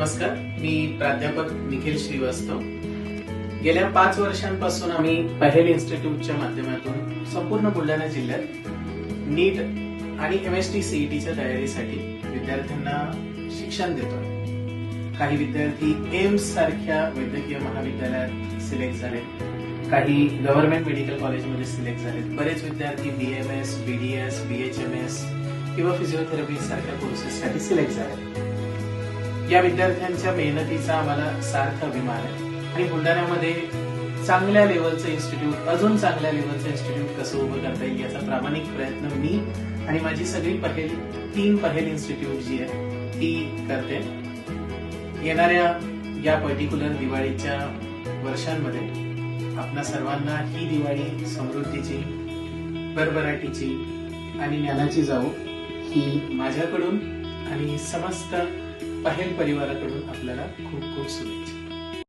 नमस्कार, मी प्राध्यापक निखिल श्रीवास्तव। गेल्या 5 वर्षांपासून आम्ही पहेल इन्स्टिट्यूटच्या माध्यमातून संपूर्ण बुलढाणा जिल्ह्यात नीट आणि MST CETच्या तयारीसाठी विद्यार्थ्यांना शिक्षण देतो। काही विद्यार्थी एम्स सारख्या वैद्यकीय महाविद्यालयात सिलेक्ट झाले, काही गव्हर्नमेंट मेडिकल कॉलेजमध्ये सिलेक्ट झाले, बरेच विद्यार्थी BMS, BDS, BHMS किंवा फिजिओथेरपी सारख्या कोर्सेससाठी सिलेक्ट झाले। या विद्यार्थ्यांच्या मेहनतीचा आम्हाला सार्थ अभिमान आहे आणि बुलढाण्यामध्ये चांगल्या लेवलचं इन्स्टिट्यूट, अजून चांगल्या लेवलचं इन्स्टिट्यूट कसं उभं करता येईल याचा प्रामाणिक प्रयत्न मी आणि माझी सगळी तीन पहेल इन्स्टिट्यूट जी आहे ती करते। येणाऱ्या या पर्टिक्युलर दिवाळीच्या वर्षांमध्ये आपणा सर्वांना ही दिवाळी समृद्धीची, भरभराटीची आणि ज्ञानाची जावो ही माझ्याकडून आणि समस्त पहेल परिवाराकडून आपल्याला खूप खूप शुभेच्छा।